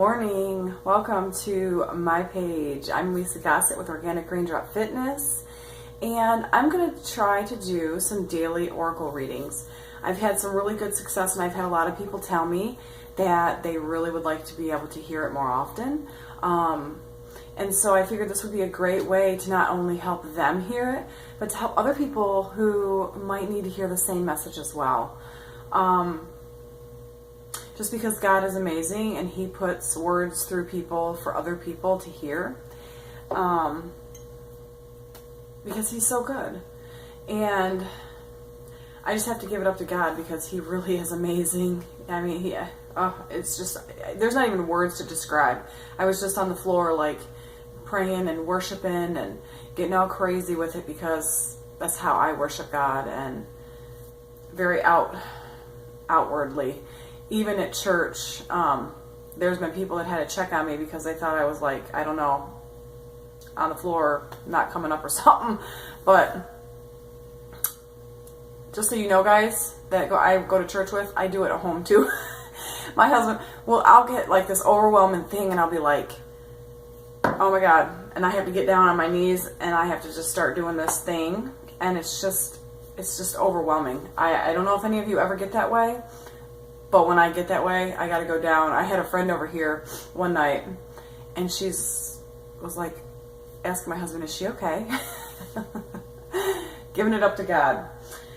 Morning, welcome to my page. I'm Lisa Gossett with Organic Raindrop Fitness, and I'm going to try to do some daily oracle readings. I've had some really good success, and I've had a lot of people tell me that they really would like to be able to hear it more often. And so I figured this would be a great way to not only help them hear it, but to help other people who might need to hear the same message as well. Just because God is amazing and He puts words through people for other people to hear. Because He's so good. And I just have to give it up to God because He really is amazing. I mean, it's just, there's not even words to describe. I was just on the floor like praying and worshiping and getting all crazy with it because that's how I worship God, and very outwardly. Even at church, there's been people that had to check on me because they thought I was like, I don't know, on the floor, not coming up or something. But just so you know, guys, that I go to church with, I do it at home too. My husband, well, I'll get like this overwhelming thing and I'll be like, oh my God. And I have to get down on my knees and I have to just start doing this thing. And it's just overwhelming. I don't know if any of you ever get that way. But when I get that way, I got to go down. I had a friend over here one night, and was like, asking my husband, is she okay? Giving it up to God.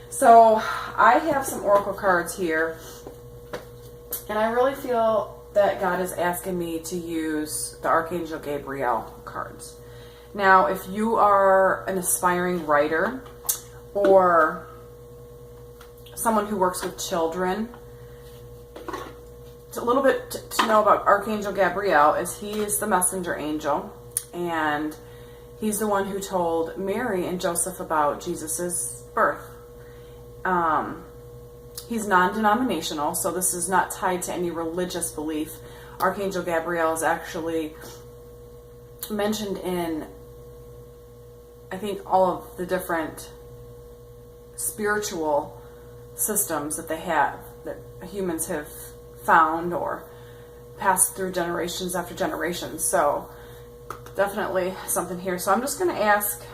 So I have some oracle cards here, and I really feel that God is asking me to use the Archangel Gabriel cards. Now, if you are an aspiring writer or someone who works with children, a little bit to know about Archangel Gabriel is he is the messenger angel, and he's the one who told Mary and Joseph about Jesus's birth. He's non-denominational, so this is not tied to any religious belief. Archangel Gabriel is actually mentioned in, I think, all of the different spiritual systems that they have, that humans have found or passed through generations after generations. So definitely something here. So I'm just going to ask,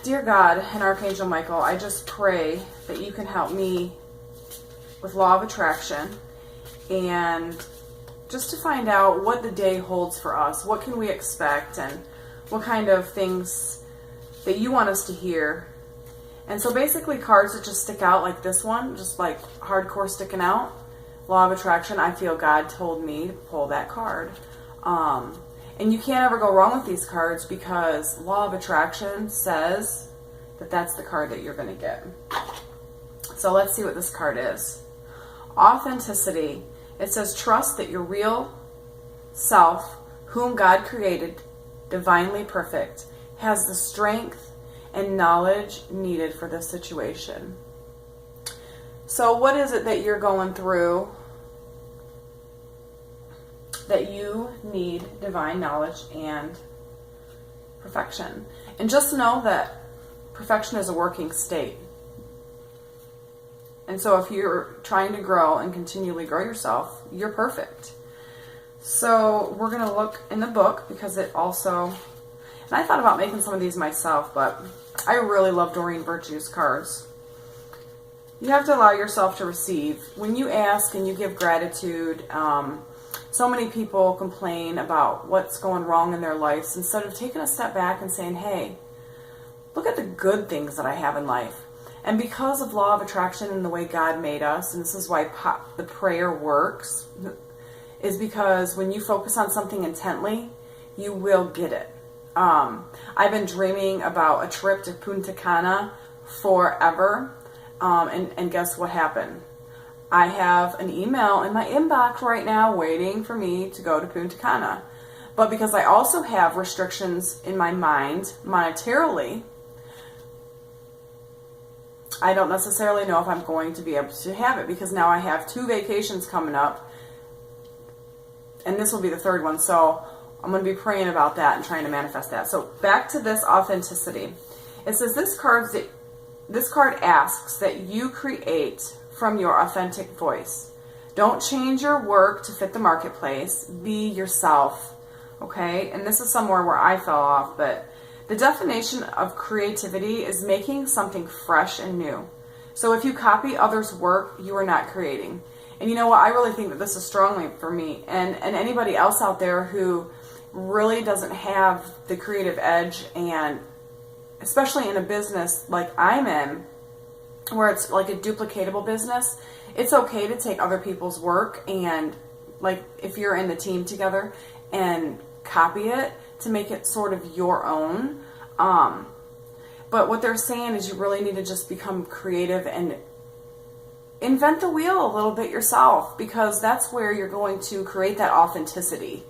dear God and Archangel Michael, I just pray that you can help me with law of attraction and just to find out what the day holds for us. What can we expect and what kind of things that you want us to hear. And so basically cards that just stick out like this one, just like hardcore sticking out. Law of attraction, I feel God told me to pull that card. And you can't ever go wrong with these cards because law of attraction says that that's the card that you're going to get. So let's see what this card is. Authenticity. It says trust that your real self, whom God created, divinely perfect, has the strength and knowledge needed for this situation. So what is it that you're going through that you need divine knowledge and perfection? And just know that perfection is a working state. And so if you're trying to grow and continually grow yourself, you're perfect. So we're going to look in the book because it also, and I thought about making some of these myself, but I really love Doreen Virtue's cards. You have to allow yourself to receive. When you ask and you give gratitude, so many people complain about what's going wrong in their lives instead of taking a step back and saying, hey, look at the good things that I have in life. And because of law of attraction and the way God made us, and this is why the prayer works, is because when you focus on something intently, you will get it. I've been dreaming about a trip to Punta Cana forever, and guess what happened? I have an email in my inbox right now waiting for me to go to Punta Cana. But because I also have restrictions in my mind monetarily, I don't necessarily know if I'm going to be able to have it because now I have 2 vacations coming up, and this will be the 3rd one. So I'm going to be praying about that and trying to manifest that. So back to this authenticity. It says this card asks that you create from your authentic voice, Don't change your work to fit the marketplace. Be yourself, okay? And this is somewhere where I fell off, but the definition of creativity is making something fresh and new. So if you copy others' work, you are not creating. And you know what? I really think that this is strongly for me and anybody else out there who really doesn't have the creative edge, and especially in a business like I'm in, where it's like a duplicatable business, it's okay to take other people's work and, like, if you're in the team together, and copy it to make it sort of your own. But what they're saying is you really need to just become creative and invent the wheel a little bit yourself, because that's where you're going to create that authenticity,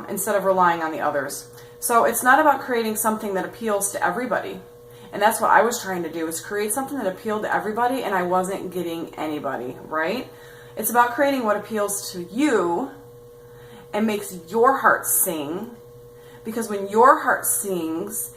instead of relying on the others. So it's not about creating something that appeals to everybody. And that's what I was trying to do, is create something that appealed to everybody, and I wasn't getting anybody, right? It's about creating what appeals to you and makes your heart sing, because when your heart sings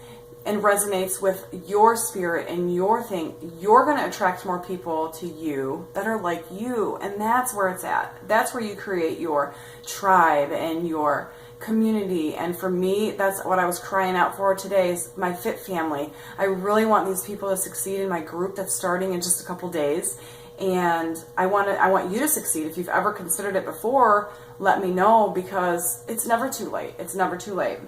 and resonates with your spirit and your thing, you're going to attract more people to you that are like you. And that's where it's at. That's where you create your tribe and your community. And for me, that's what I was crying out for today, is my fit family. I really want these people to succeed in my group that's starting in just a couple days. And I want you to succeed. If you've ever considered it before, let me know, because it's never too late. It's never too late.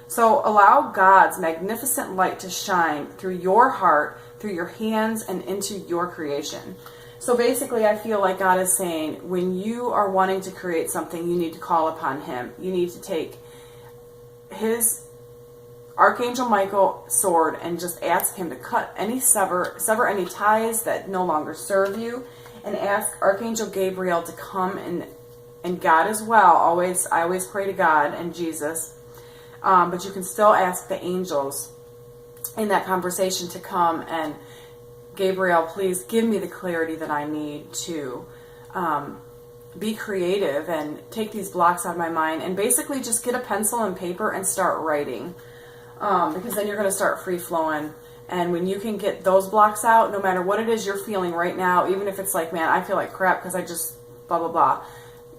So allow God's magnificent light to shine through your heart, through your hands, and into your creation. So basically, I feel like God is saying, when you are wanting to create something, you need to call upon Him. You need to take His Archangel Michael sword and just ask him to cut any sever any ties that no longer serve you, and ask Archangel Gabriel to come, and God as well. I always pray to God and Jesus. But you can still ask the angels in that conversation to come, and Gabriel, please give me the clarity that I need to be creative and take these blocks out of my mind, and basically just get a pencil and paper and start writing, because then you're going to start free flowing. And when you can get those blocks out, no matter what it is you're feeling right now, even if it's like, man, I feel like crap because I just blah, blah, blah,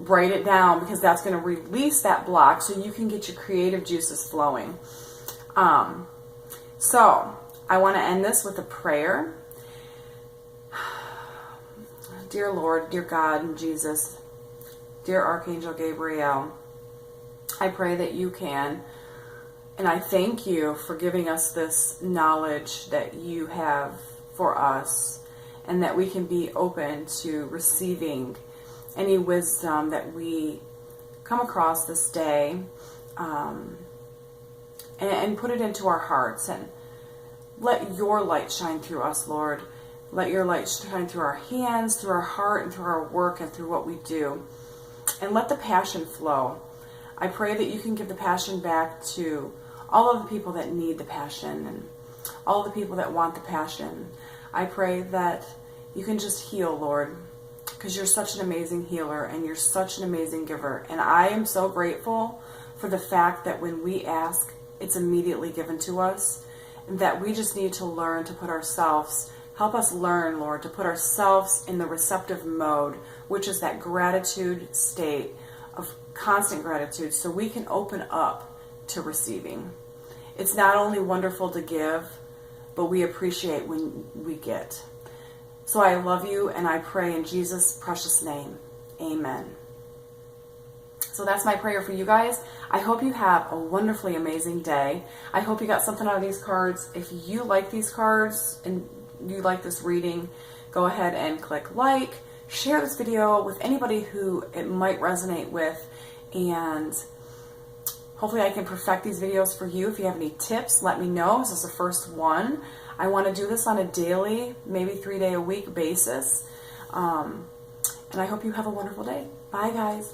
write it down, because that's going to release that block so you can get your creative juices flowing. So I want to end this with a prayer. Dear Lord, dear God and Jesus, dear Archangel Gabriel, I pray that you can, and I thank you for giving us this knowledge that you have for us, and that we can be open to receiving any wisdom that we come across this day, and put it into our hearts, and let your light shine through us, Lord. Let your light shine through our hands, through our heart, and through our work, and through what we do. And let the passion flow. I pray that you can give the passion back to all of the people that need the passion, and all of the people that want the passion. I pray that you can just heal, Lord, because you're such an amazing healer, and you're such an amazing giver. And I am so grateful for the fact that when we ask, it's immediately given to us, and that we just need to learn to put ourselves, help us learn, Lord, to put ourselves in the receptive mode, which is that gratitude state of constant gratitude, so we can open up to receiving. It's not only wonderful to give, but we appreciate when we get. So I love you, and I pray in Jesus' precious name. Amen. So that's my prayer for you guys. I hope you have a wonderfully amazing day. I hope you got something out of these cards. If you like these cards and you like this reading, go ahead and click like, share this video with anybody who it might resonate with, and hopefully I can perfect these videos for you. If you have any tips, let me know. This is the first one. I want to do this on a daily, maybe 3-day-a-week basis. And I hope you have a wonderful day. Bye, guys.